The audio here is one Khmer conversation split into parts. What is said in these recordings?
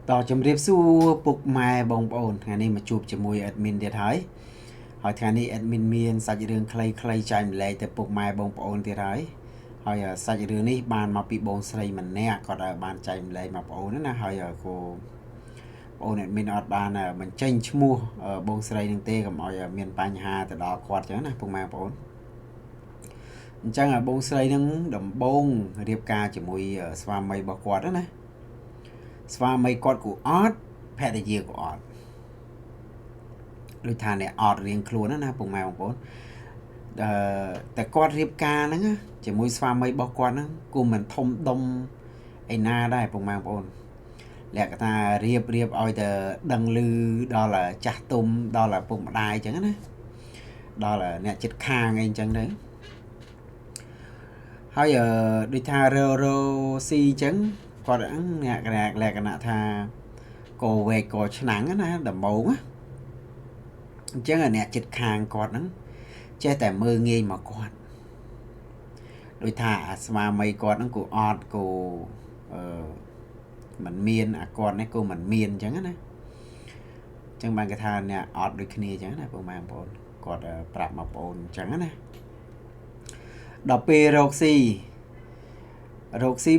តជំរាបសួរពុកម៉ែបងប្អូនថ្ងៃនេះមកជួបជាមួយ admin ទៀតហើយថ្ងៃនេះ admin មានសាច់រឿងខ្លីៗចែកម្លែកទៅពុកម៉ែបងប្អូនទៀតហើយសាច់រឿងនេះបានមកពីបងស្រីម្នាក់គាត់បានចែកម្លែកមកបងប្អូនណាហើយគូបងប្អូន admin អត់បានបញ្ចេញឈ្មោះបងស្រីនឹងទេកុំឲ្យមានបញ្ហាទៅដល់គាត់ចឹងណាពុកម៉ែបងប្អូនអញ្ចឹងបងស្រីនឹងដំបងរៀបការជាមួយស្វាមីរបស់គាត់ណាស្វាមីគាត់ក៏អត់ភរិយាក៏អត់ដូចថាអ្នកអត់រៀងខ្លួនណាពុកម៉ែបងប្អូនតែគាត់រៀបការហ្នឹងជាមួយស្វាមីរបស់គាត់ហ្នឹងគូមិនធំដុំឯណាដែរពុកម៉ែបងប្អូនលក្ខណៈរៀបឲ្យតែដឹងឮដល់ចាស់ទុំដល់ពុកម្ដាយអញ្ចឹងណាដល់អ្នកចិត្តខាងអីអញ្ចឹងទៅហើយដូចថារស៊ីអញ្ចឹងគាត់អ្នកលក្ខណៈថាកោវែកកោឆ្នាំងណាដំបងអញ្ចឹងអ្នកចិត្តខាងគាត់ហ្នឹងចេះតែមើងងាយមកគាត់ដូចថាស្វាមីគាត់ហ្នឹងគូអត់គូមិនមានអាគាត់នេះគូមិនមានអញ្ចឹងណាអញ្ចឹងបានគេថាអ្នកអត់ដូចគ្នាអញ្ចឹងណាបងប្អូនគាត់ប្រាប់មកបងប្អូនអញ្ចឹងណាដល់ពេលរកស៊ី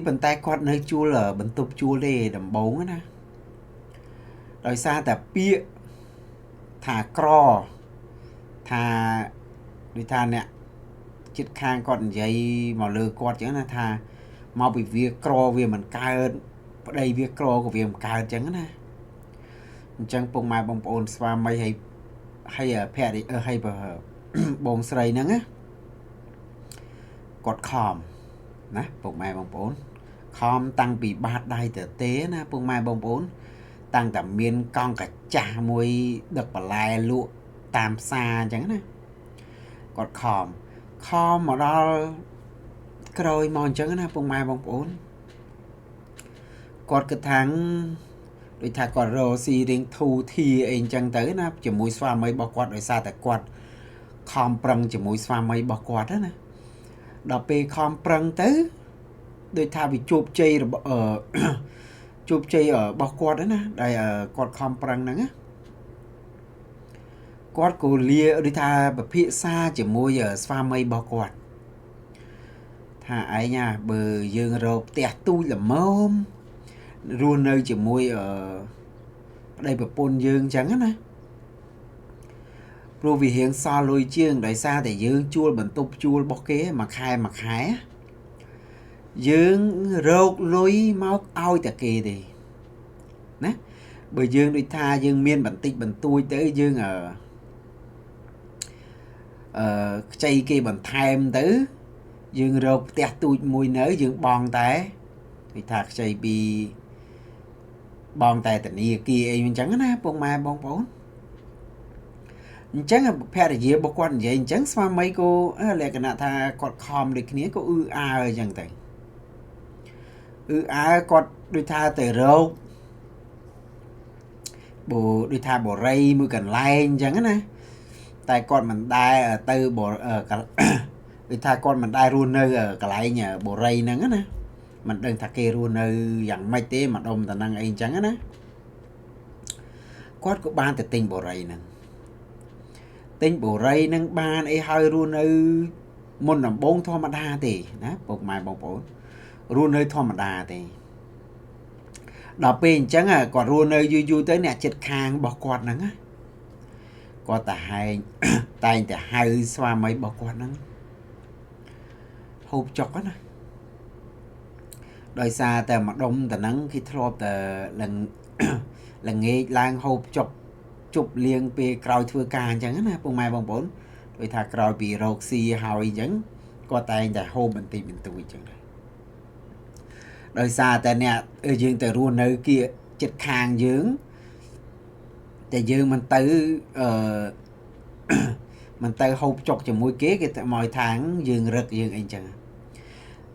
ប៉ុន្តែគាត់នៅជួលបន្ទប់ជួលទេដំបងណាដោយសារតែពាក្យថាក្រថាដូចថាអ្នកចិត្តខាងគាត់និយាយមកលើគាត់ចឹងណាថាមកពីវាក្រវាមិនកើតប្តីវាក្រក៏វាមិនកើតចឹងណាអញ្ចឹងពុកម៉ែបងប្អូនស្វាមីហើយភរិយាហើយបងស្រីហ្នឹងណាគាត់ខំណាពុកម៉ែបងប្អូនខំតាំងពីបាតដៃទៅទេណាពុកម៉ែបងប្អូនតាំងតែមានកង់កាចាស់មួយដឹកបន្លែលក់តាមផ្សារអញ្ចឹងណាគាត់ខំមកដល់ក្រោយមកអញ្ចឹងណាពុកម៉ែបងប្អូនគាត់គិតថាដូចថាគាត់រកស៊ីរៀងធូធាអីអញ្ចឹងទៅណាជាមួយស្វាមីរបស់គាត់ដោយសារតែគាត់ខំប្រឹងជាមួយស្វាមីរបស់គាត់ណាដល់ពេលខំប្រឹងទៅដូចថាវាជោគជ័យរបស់គាត់ណាដែលគាត់ខំប្រឹងហ្នឹងណាគាត់ក៏លាដូចថាពិភាក្សាជាមួយស្វាមីរបស់គាត់ថាឯងបើយើងរកផ្ទះទូចល្មមរស់នៅជាមួយប្តីប្រពន្ធយើងអញ្ចឹងណាព្រោះវារៀងសល់លុយជាងដោយសារតែយើងជួលបន្ទប់ជួលរបស់គេមួយខែយើងរកលុយមកឲ្យតែគេទេណាបើយើងដូចថាយើងមានបន្តិចបន្តួចទៅយើងខ្ចីគេបន្ថែមទៅយើងរកផ្ទះទូចមួយនៅយើងបងតែគេថាខ្ចីពីបងតែធនាគារអីអញ្ចឹងណាពុកម៉ែបងប្អូនអញ្ចឹងភរិយារបស់គាត់និយាយអញ្ចឹងស្វាមីក៏លក្ខណៈថាគាត់ខំដូចគ្នាក៏អើអញ្ចឹងទៅគាត់ដូចថាទៅរកដូចថាបរិយមួយកន្លែងអញ្ចឹងណាតែគាត់មិនដែរទៅដូចថាគាត់មិនដែររស់នៅកន្លែងបរិយហ្នឹងណាមិនដឹងថាគេរស់នៅយ៉ាងម៉េចទេម្ដុំតំណឹងអីអញ្ចឹងណាគាត់ក៏បានទៅទិញបរិយហ្នឹងបានអីហើយរស់នៅមុនដំបូងធម្មតាទេណាពុកម៉ែបងប្អូនរស់នៅធម្មតាទេដល់ពេលអញ្ចឹងគាត់រស់នៅយូរទៅអ្នកចិត្តខាងរបស់គាត់ហ្នឹងគាត់តែងតែហៅស្វាមីរបស់គាត់ហ្នឹងហូបចុកណាដោយសារតែម្ដុំតំណឹងគេធ្លាប់តែល្ងាចឡើងហូបចុកជប់លៀងពេលក្រោយធ្វើការអញ្ចឹងណាពុកម៉ែបងប្អូនដូចថាក្រោយពីរោគស៊ីហើយអញ្ចឹងគាត់តែងតែហូបបន្តិចបន្តួចអញ្ចឹងដោយសារតែអ្នកយើងទៅរស់នៅkiaចិត្តខាងយើងតែយើងមិនទៅហូបចុកជាមួយគេតែមកថាងយើងរឹកយើងអីអញ្ចឹង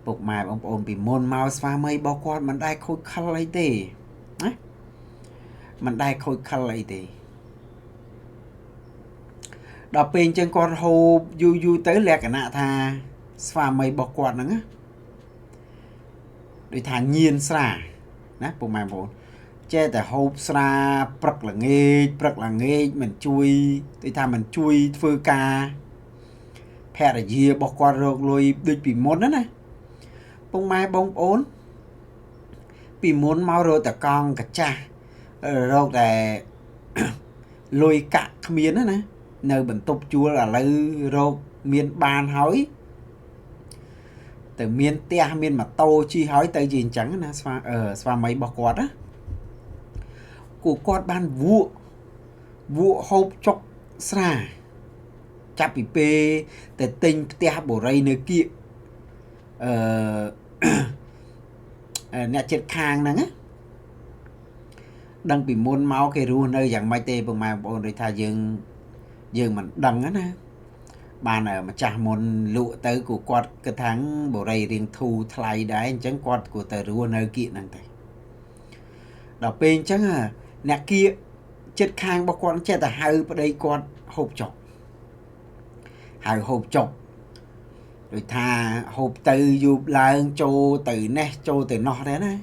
ពុកម៉ែបងប្អូនពីមុនមកស្វាមីរបស់គាត់មិនដែរខូចខលអីទេណាមិនដែរខូចខលអីទេដល់ពេលអញ្ចឹងគាត់ហូបយូរទៅលក្ខណៈថាស្វាមីរបស់គាត់ហ្នឹងដូចថាញៀនស្រាណាពុកម៉ែបងប្អូន ចេះតែហូបស្រាព្រឹកល្ងាចមិនជួយទៅថាមិនជួយធ្វើការភរិយារបស់គាត់រកលុយដូចពីមុនណាពុកម៉ែបងប្អូនពីមុនមករកតែកង់កាចាស់រកតែលុយកាក់គ្មានណានៅបន្ទប់ជួលឥឡូវរកមានបានហើយទៅមានផ្ទះមានម៉ូតូជិះហើយទៅជាអញ្ចឹងណាស្វាមីរបស់គាត់ណាគូគាត់បានវក់ហូបចុកស្រាចាប់ពីពេលទៅទិញផ្ទះបូរីនៅគៀកអ្នកចិត្តខាងហ្នឹងណាដឹងពីមុនមកគេរស់នៅយ៉ាងម៉េចទេពុកម៉ែបងប្អូនដូចថាយើងមិនដឹងណាបានម្ចាស់មុនលក់ទៅគូគាត់គិតថាបូរីរៀងធូរថ្លៃដែរអញ្ចឹងគាត់គួរទៅរស់នៅគៀកហ្នឹងទៅដល់ពេលអញ្ចឹងអ្នកគៀកចិត្តខាងរបស់គាត់ចេះតែហៅប្តីគាត់ហូបចុកដូចថាហូបទៅយប់ឡើងចូលទៅនេះចូលទៅនោះដែរណា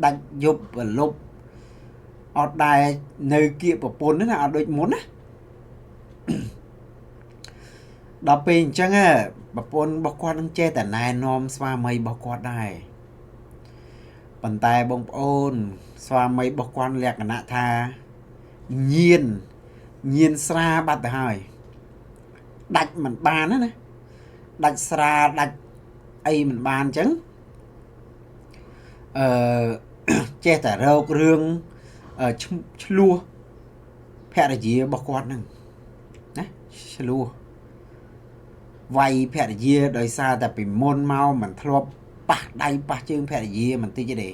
ដាច់យប់ប្រលប់អត់ដែរនៅគៀកប្រពន្ធណាអត់ដូចមុនណាដល់ពេលអញ្ចឹងប្រពន្ធរបស់គាត់នឹងចេះតែណែនាំស្វាមីរបស់គាត់ដែរប៉ុន្តែបងប្អូនស្វាមីរបស់គាត់លក្ខណៈថាញៀនស្រាបាត់ទៅហើយដាច់មិនបានណាដាច់ស្រាដាច់អីមិនបានអញ្ចឹងចេះតែរករឿងឆ្លោះភរិយារបស់គាត់ហ្នឹងណាឆ្លោះវាយភរិយាដោយសារតែពីមុនមកមិនធ្លាប់ប៉ះដៃប៉ះជើងភរិយាមិនតិចទេ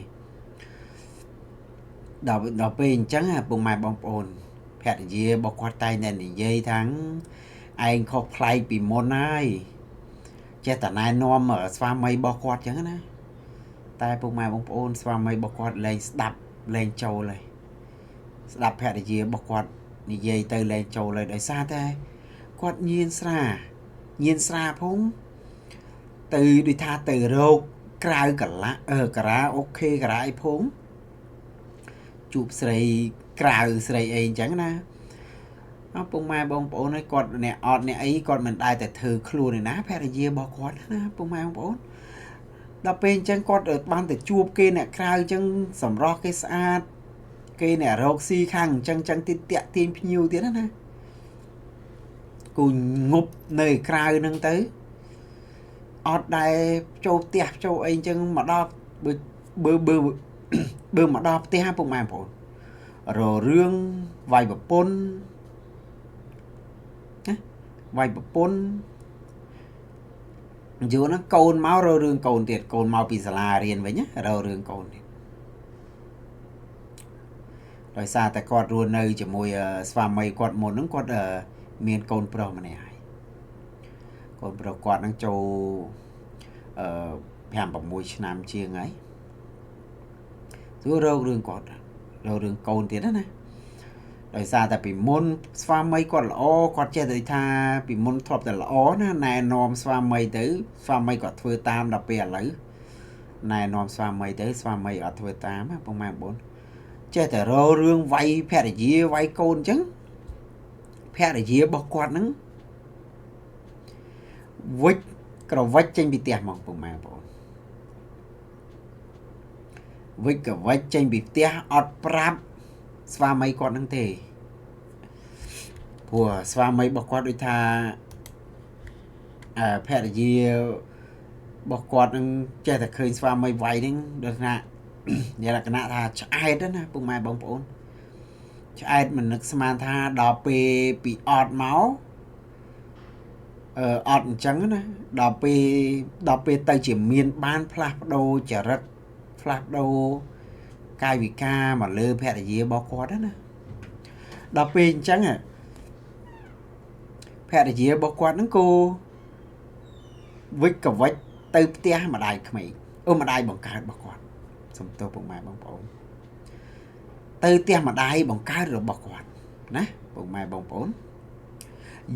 ដល់ពេលអញ្ចឹងពុកម៉ែបងប្អូនភរិយារបស់គាត់តែតែនិយាយថាឯងខុសប្លែកពីមុនហើយចេះតែណែនាំស្វាមីរបស់គាត់អញ្ចឹងណាតែពុកម៉ែបងប្អូនស្វាមីរបស់គាត់លែងស្ដាប់លែងចូលហើយស្ដាប់ភរិយារបស់គាត់និយាយទៅលែងចូលហើយដោយសារតែគាត់ញៀនស្រាផងទៅដូចថាទៅរោគក្រៅការ៉ាអូខេការ៉ាអីផងជួបស្រីក្រៅស្រីអីអញ្ចឹងណាពុកម៉ែបងប្អូនហើយគាត់អ្នកអត់អ្នកអីគាត់មិនដែរតែធ្វើខ្លួនឯណាភរិយារបស់គាត់ណាពុកម៉ែបងប្អូនដល់ពេលអញ្ចឹងគាត់បានទៅជួបគេអ្នកក្រៅអញ្ចឹងសម្រស់គេស្អាតគេអ្នករកស៊ីខាងអញ្ចឹងទៀតតាក់ទាញភ្ញៀវទៀតណាគូងប់នៅក្រៅហ្នឹងទៅអត់ដែរចូលផ្ទះចូលអីអញ្ចឹងមកដល់បើមកដល់ផ្ទះពុកម៉ែបងប្អូនររឿងវាយប្រពន្ធយូរណាកូនមកររឿងកូនទៀតកូនមកពីសាលារៀនវិញណាររឿងកូនទៀតដោយសារតែគាត់រស់នៅជាមួយស្វាមីគាត់មុនហ្នឹងគាត់មានកូនប្រុសម្នាក់ហើយកូនប្រុសគាត់ហ្នឹងចូល5-6 ឆ្នាំជាងហើយទោះរករឿងគាត់រករឿងកូនទៀតណាដោយសារតែពីមុនស្វាមីគាត់ល្អគាត់ចេះតែថាពីមុនធ្លាប់តែល្អណាណែនាំស្វាមីទៅស្វាមីគាត់ធ្វើតាមដល់ពេលឥឡូវណែនាំស្វាមីទៅស្វាមីអត់ធ្វើតាមពុកម៉ែបងចេះតែរករឿងវាយភរិយាវាយកូនអញ្ចឹងភរិយារបស់គាត់ហ្នឹងវិចក្រវិចចេញពីផ្ទះមកពុកម៉ែបងវិចក្រវិចចេញពីផ្ទះអត់ប្រាប់ស្វាមីគាត់ហ្នឹងទេព្រោះស្វាមីរបស់គាត់ដូចថាភរិយារបស់គាត់នឹងចេះតែឃើញស្វាមីវាយហ្នឹងដូចថានិយាយលក្ខណៈថាឆ្អែតណាពុកម៉ែបងប្អូនឆ្អែតមិននឹកស្មានថាដល់ពេលពីអត់មកអត់អញ្ចឹងណាដល់ពេលទៅជាមានបានផ្លាស់ប្ដូរចរិតផ្លាស់ប្ដូរកាយវិការមកលើភរិយារបស់គាត់ណាដល់ពេលអញ្ចឹងភរិយារបស់គាត់ហ្នឹងក៏វិចកវិចទៅផ្ទះម្ដាយក្មេងម្ដាយបង្កើតរបស់គាត់សំទោសពុកម៉ែបងប្អូនទៅផ្ទះម្ដាយបង្កើតរបស់គាត់ណាពុកម៉ែបងប្អូន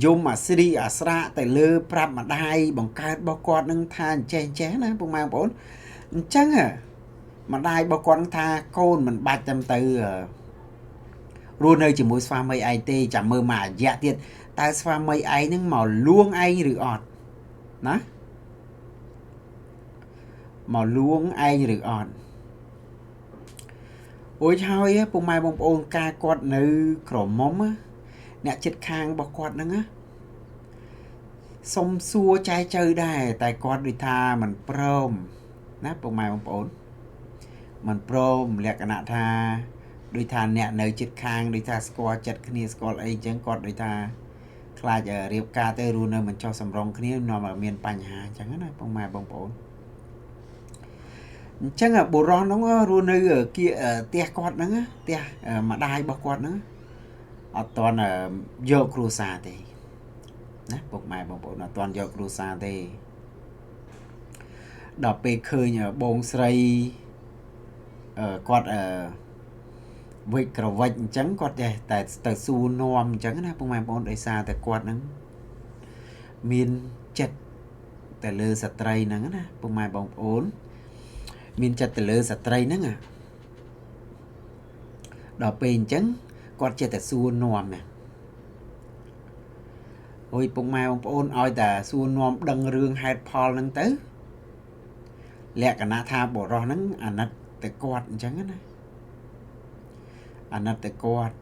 យំអាស្រីអាស្រៈទៅលើប្រាប់ម្ដាយបង្កើតរបស់គាត់នឹងថាអញ្ចេះណាពុកម៉ែបងប្អូនអញ្ចឹង ម្ដាយរបស់គាត់ថាកូនមិនបាច់តាមទៅរស់នៅជាមួយស្វាមីឯងទេចាំមើលមួយរយៈទៀតតើស្វាមីឯងហ្នឹងមកលួងឯងឬអត់ណាមកលួងឯងឬអត់អូយហើយពុកម៉ែបងប្អូនការគាត់នៅក្រមុំអ្នកចិត្តខាងរបស់គាត់ហ្នឹងណាសុំសួរចែចៅដែរតែគាត់ដូចថាមិនព្រមណាពុកម៉ែបងប្អូនមិនព្រមលក្ខណៈថាដូចថាអ្នកនៅចិត្តខាងដូចថាស្គាល់ចិត្តគ្នាស្គាល់អីចឹងគាត់ដូចថាខ្លាចរៀបការទៅរស់នៅមិនចោះសម្រងគ្នានាំឲ្យមានបញ្ហាអញ្ចឹងណាពុកម៉ែបងប្អូនអញ្ចឹងបុរសហ្នឹងរស់នៅគៀផ្ទះគាត់ហ្នឹងផ្ទះម្ដាយរបស់គាត់ហ្នឹងអត់ទាន់យកគ្រួសារទេណាពុកម៉ែបងប្អូនអត់ទាន់យកគ្រួសារទេដល់ពេលឃើញបងស្រីគាត់វិចក្រវិចអញ្ចឹងគាត់ចេះតែទៅសួរនាំអញ្ចឹងណាពុកម៉ែបងប្អូនដោយសារតែគាត់ហ្នឹងមានចិត្តទៅលើស្ត្រីហ្នឹងណាពុកម៉ែបងប្អូនមានចិត្តទៅលើស្ត្រីហ្នឹងដល់ពេលអញ្ចឹងគាត់ចេះតែសួរនាំណាអូយពុកម៉ែបងប្អូនឲ្យតែសួរនាំដឹងរឿងហេតុផលហ្នឹងទៅលក្ខណៈថាបរោះហ្នឹងអាណិតតែគាត់អញ្ចឹងណាអាណិតតែគាត់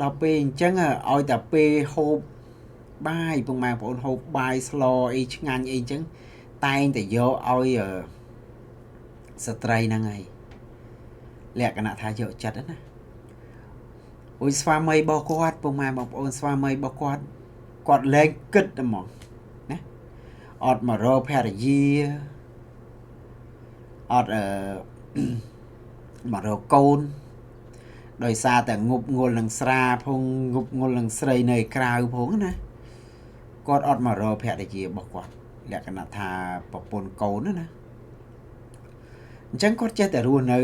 ដល់ពេលអញ្ចឹងឲ្យតែពេលហូបបាយពុកម៉ែបងប្អូនហូបបាយស្លអីឆ្ងាញ់អីអញ្ចឹងតែងតែយកឲ្យស្ត្រីហ្នឹងហើយលក្ខណៈថាយកចិត្តណាអូយស្វាមីរបស់គាត់ពុកម៉ែបងប្អូនស្វាមីរបស់គាត់លែងគិតហ្មងណាអត់មករកភរិយាអត់មករកកូនដោយសារតែងប់ងល់នឹងស្រាផងងប់ងល់នឹងស្រីនៅក្រៅផងណាគាត់អត់មករកភរិយារបស់គាត់លក្ខណៈថាប្រពន្ធកូនណាអញ្ចឹងគាត់ចេះតែរស់នៅ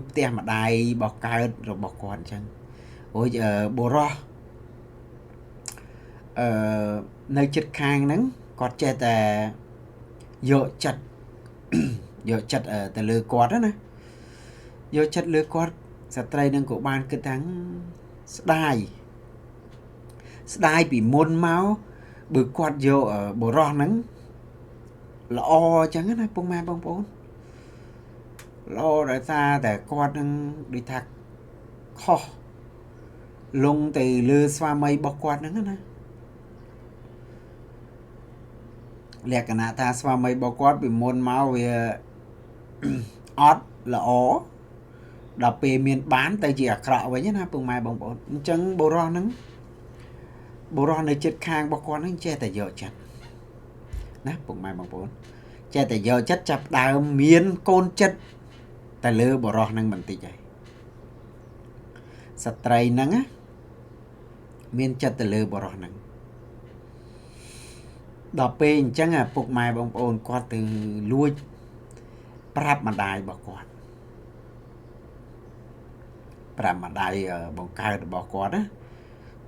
ផ្ទះម្ដាយរបស់កើតរបស់គាត់អញ្ចឹងអូយបុរសនៅចិត្តខាងហ្នឹងគាត់ចេះតែយកចិត្តយកចិត្តទៅលើគាត់ណាយកចិត្តលើគាត់ស្ត្រីនឹងក៏បានគិតថាស្ដាយពីមុនមកបើគាត់យកបុរសហ្នឹងល្អអញ្ចឹងណាពុកម៉ែបងប្អូនល្អដោយសារតែគាត់នឹងដូចថាខុសលងទៅលើស្វាមីរបស់គាត់ហ្នឹងណាលក្ខណៈថាស្វាមីរបស់គាត់ពីមុនមកវាអត់ល្អដល់ពេលមានបានទៅជាអាក្រក់វិញណាពុកម៉ែបងប្អូនអញ្ចឹងបុរសនៅចិត្តខាងរបស់គាត់ហ្នឹងចេះតែយកចិត្តណាពុកម៉ែបងប្អូនចេះតែយកចិត្តចាប់ដើមមានកូនចិត្តតែលើបុរសហ្នឹងបន្តិចហើយស្ត្រីហ្នឹងមានចិត្តទៅលើបុរសហ្នឹងដល់ពេលអញ្ចឹងពុកម៉ែបងប្អូនគាត់ទៅលួចប្រាប់ម្ដាយរបស់គាត់ប្រាប់ម្ដាយបង្កើតរបស់គាត់ណា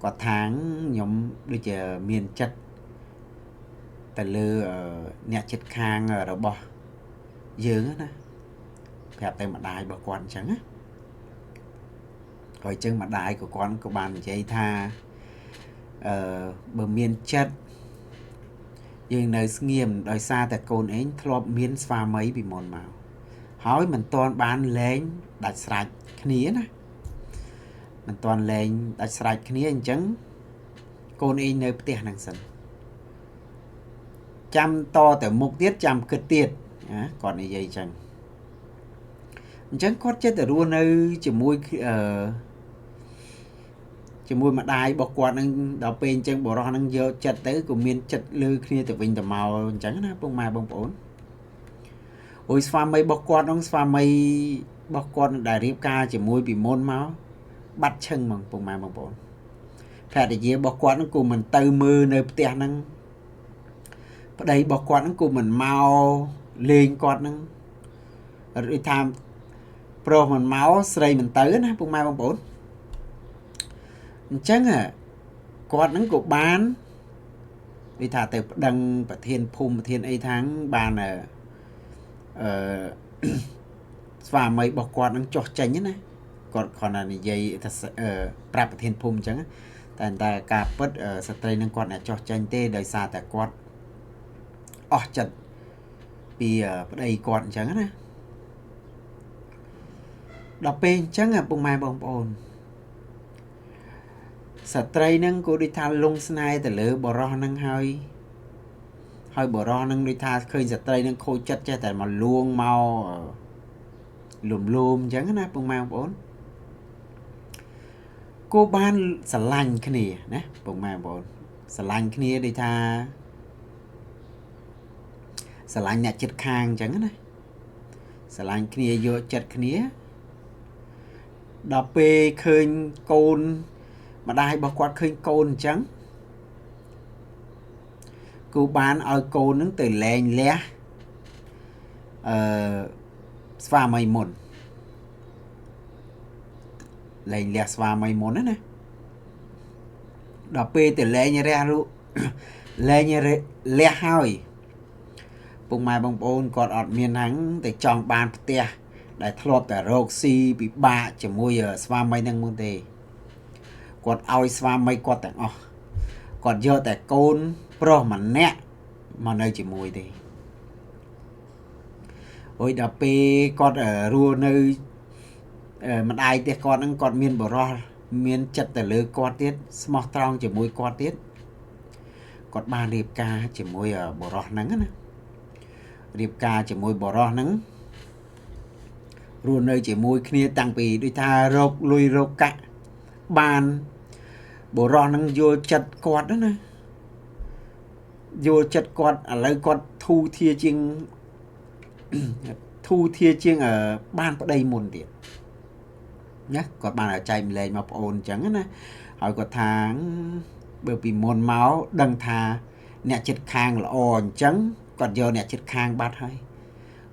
គាត់ថាខ្ញុំដូចជាមានចិត្តទៅលើអ្នកចិត្តខាងរបស់យើងណាប្រាប់ទៅម្ដាយរបស់គាត់អញ្ចឹងណាហើយអញ្ចឹងម្ដាយcủaគាត់ក៏បាននិយាយថាបើមានចិត្តយើងនៅស្ងៀមដោយសារតែកូនឯងធ្លាប់មានស្វាមីពីមុនមកហើយមិនទាន់បានលែងដាច់ស្រេចគ្នាណាមិនទាន់លែងដាច់ស្រេចគ្នាអញ្ចឹងកូនឯងនៅផ្ទះហ្នឹងសិនចាំតទៅមុខទៀតចាំគិតទៀតណាគាត់និយាយអញ្ចឹងគាត់ចេះតែរស់នៅជាមួយម្ដាយរបស់គាត់នឹងដល់ពេលអញ្ចឹងបរិសុទ្ធនឹងយកចិត្តទៅក៏មានចិត្តលើគ្នាទៅវិញទៅមកអញ្ចឹងណាពុកម៉ែបងប្អូនអូយស្វាមីរបស់គាត់នឹងស្វាមីរបស់គាត់ដែលរៀបការជាមួយពីមុនមកបាត់ឈឹងហ្មងពុកម៉ែបងប្អូនភរិយារបស់គាត់នឹងក៏មិនទៅមើលនៅផ្ទះហ្នឹងប្តីរបស់គាត់នឹងក៏មិនមកលេងគាត់នឹងឬថាប្រុសមិនមកស្រីមិនទៅណាពុកម៉ែបងប្អូនអញ្ចឹងគាត់នឹងក៏បាននិយាយថាទៅប្តឹងប្រធានភូមិប្រធានអីថាងបាន ស្វាមីរបស់គាត់នឹងចុះចេញណាគាត់គ្រាន់តែនិយាយថាប្រាប់ប្រធានភូមិអញ្ចឹងតែការពិតស្ត្រីនឹងគាត់អ្នកចុះចេញទេដោយសារតែគាត់អស់ចិត្តពីប្តីគាត់អញ្ចឹងណាដល់ពេលអញ្ចឹងពុកម៉ែបងប្អូនស្ត្រីនឹងក៏ដូចថាលងស្នេហ៍ទៅលើបរោះនឹងហើយបរោះនឹងដូចថាឃើញស្ត្រីនឹងខូចចិត្តចេះតែមកលួងមកលូមអញ្ចឹងណាពុកម៉ែបងប្អូនគូបានស្រឡាញ់គ្នាណាពុកម៉ែបងប្អូនស្រឡាញ់គ្នាដូចថាស្រឡាញ់អ្នកចិត្តខាងអញ្ចឹងណាស្រឡាញ់គ្នាយកចិត្តគ្នាដល់ពេលឃើញកូនម្ដាយរបស់គាត់ឃើញកូនអញ្ចឹងគូបានឲ្យកូននឹងទៅលែងលះស្វាមីមុនលែងលះស្វាមីមុនណាដល់ពេលទៅលែងរះលែងលះហើយពុកម៉ែបងប្អូនគាត់អត់មានហ្នឹងតែចង់បានផ្ទះដែលធ្លាប់តែរកស៊ីពិបាកជាមួយស្វាមីនឹងមុនទេគាត់ឲ្យស្វាមីគាត់ទាំងអស់គាត់យកតែកូនប្រុសម្នាក់មកនៅជាមួយទេហើយដល់ពេលគាត់រស់នៅម្ដាយផ្ទះគាត់ហ្នឹងគាត់មានបរោះមានចិត្តទៅលើគាត់ទៀតស្មោះត្រង់ជាមួយគាត់ទៀតគាត់បានរៀបការជាមួយបរោះហ្នឹងណារៀបការជាមួយបរោះហ្នឹងរស់នៅជាមួយគ្នាតាំងពីដូចថារកលុយរកកាក់បានបរោះហ្នឹងយល់ចិត្តគាត់ណាយល់ចិត្តគាត់ឥឡូវគាត់ធូរធាជាងបានប្តីមុនទៀតណាគាត់បានចែកម្លែងមកប្អូនអញ្ចឹងណាហើយគាត់ថាបើពីមុនមកដឹងថាអ្នកចិត្តខាងល្អអញ្ចឹងគាត់យកអ្នកចិត្តខាងបាត់ហើយ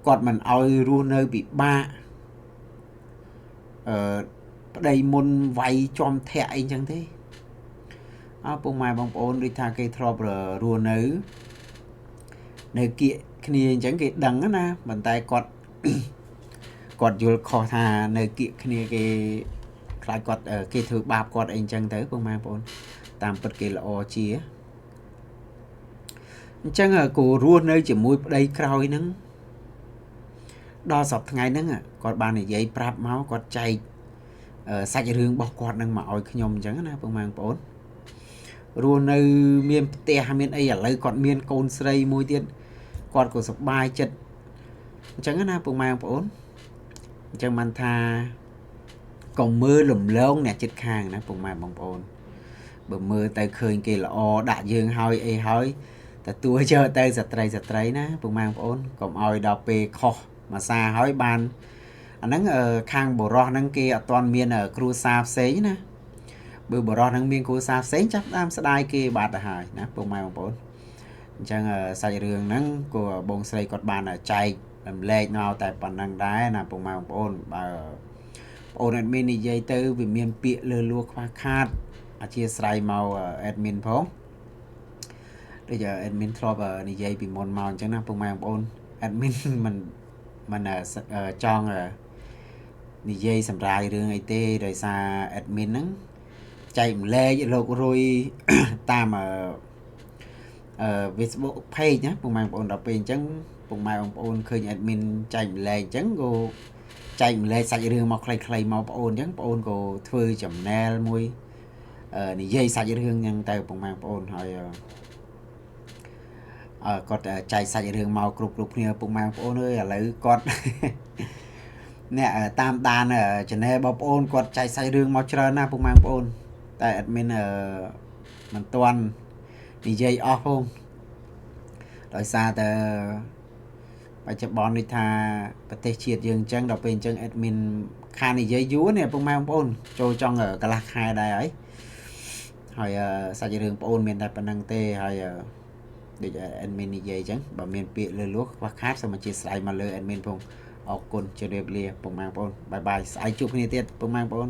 គាត់មិនឲ្យរស់នៅពិបាកប្តីមុនវាយចំធាក់អីអញ្ចឹងទេពុកម៉ែបងប្អូនដូចថាគេធ្លាប់រស់នៅគៀកគ្នាអញ្ចឹងគេដឹងណាប៉ុន្តែគាត់យល់ខុសថានៅគៀកគ្នាគេខ្លាចគាត់គេធ្វើបាបគាត់អីអញ្ចឹងទៅពុកម៉ែបងប្អូនតាមពិតគេល្អជាអញ្ចឹងគូរស់នៅជាមួយប្តីក្រោយហ្នឹងដល់សប្តាហ៍ថ្ងៃហ្នឹងគាត់បាននិយាយប្រាប់មកគាត់ចែកសាច់រឿងរបស់គាត់នឹងមកឲ្យខ្ញុំអញ្ចឹងណាពុកម៉ែបងប្អូនរស់នៅមានផ្ទះមានអីឥឡូវគាត់មានកូនស្រីមួយទៀតគាត់ក៏សប្បាយចិត្តអញ្ចឹងណាពុកម៉ែបងប្អូនអញ្ចឹងបានថាកុំមើលលំលងអ្នកចិត្តខាងណាពុកម៉ែបងប្អូនបើមើលទៅឃើញគេល្អដាក់យើងហើយអីហើយទទួលយកទៅស្ត្រីណាពុកម៉ែបងប្អូនកុំឲ្យដល់ពេលខុសមួយសាហើយបានអាហ្នឹងខាងបរោះហ្នឹងគេអត់ទាន់មានគ្រួសារផ្សេងណាបើបរោះហ្នឹងមានគ្រួសារផ្សេងចាប់ដើមស្ដាយគេបាត់ទៅហើយណាពុកម៉ែបងប្អូនអញ្ចឹងសាច់រឿងហ្នឹងក៏បងស្រីគាត់បានចែករំលែកមកតែប៉ុណ្្នឹងដែរណាពុកម៉ែបងប្អូនបើបងប្អូនអេដមីននិយាយទៅវាមានពាក្យលើលួខ្វះខាតអធិស្ឋានមកអេដមីនផងដូចអេដមីនធ្លាប់និយាយពីមុនមកអញ្ចឹងណាពុកម៉ែបងប្អូនអេដមីនមិនចង់និយាយសម្រាយរឿងអីទេដោយសារអេដមីនហ្នឹងចែកម្លែកលោករយតាម Facebook page ណាពុកម៉ែបងប្អូនដល់ពេលអញ្ចឹងពុកម៉ែបងប្អូនឃើញ admin ចែកម្លែកអញ្ចឹងក៏ចែកម្លែកសាច់រឿងមកខ្លីៗមកបងប្អូនអញ្ចឹងបងប្អូនក៏ធ្វើ channel មួយនិយាយសាច់រឿងអញ្ចឹងទៅពុកម៉ែបងប្អូនហើយគាត់ចែកសាច់រឿងមកគ្រប់គ្នាពុកម៉ែបងប្អូនអើយឥឡូវគាត់អ្នកតាមដាន channel បងប្អូនគាត់ចែកសាច់រឿងមកច្រើនណាស់ពុកម៉ែបងប្អូនតែ admin មិនទាន់និយាយអស់ផងដោយសារតែបច្ចុប្បន្ននេះថាប្រទេសជាតិយើងអញ្ចឹងដល់ពេលអញ្ចឹង admin ខាននិយាយយូរនេះពុកម៉ែបងប្អូនចូលចង់កន្លះខែដែរហើយសាច់រឿងបងប្អូនមានតែប៉ុណ្្នឹងទេហើយដូច admin និយាយអញ្ចឹងបើមានពាក្យលើលួសខ្វះខាតសូមអធិស្ឋានមកលើ admin ផងអរគុណជម្រាបលាពុកម៉ែបងប្អូនបាយបាយស្អែកជួបគ្នាទៀតពុកម៉ែបងប្អូន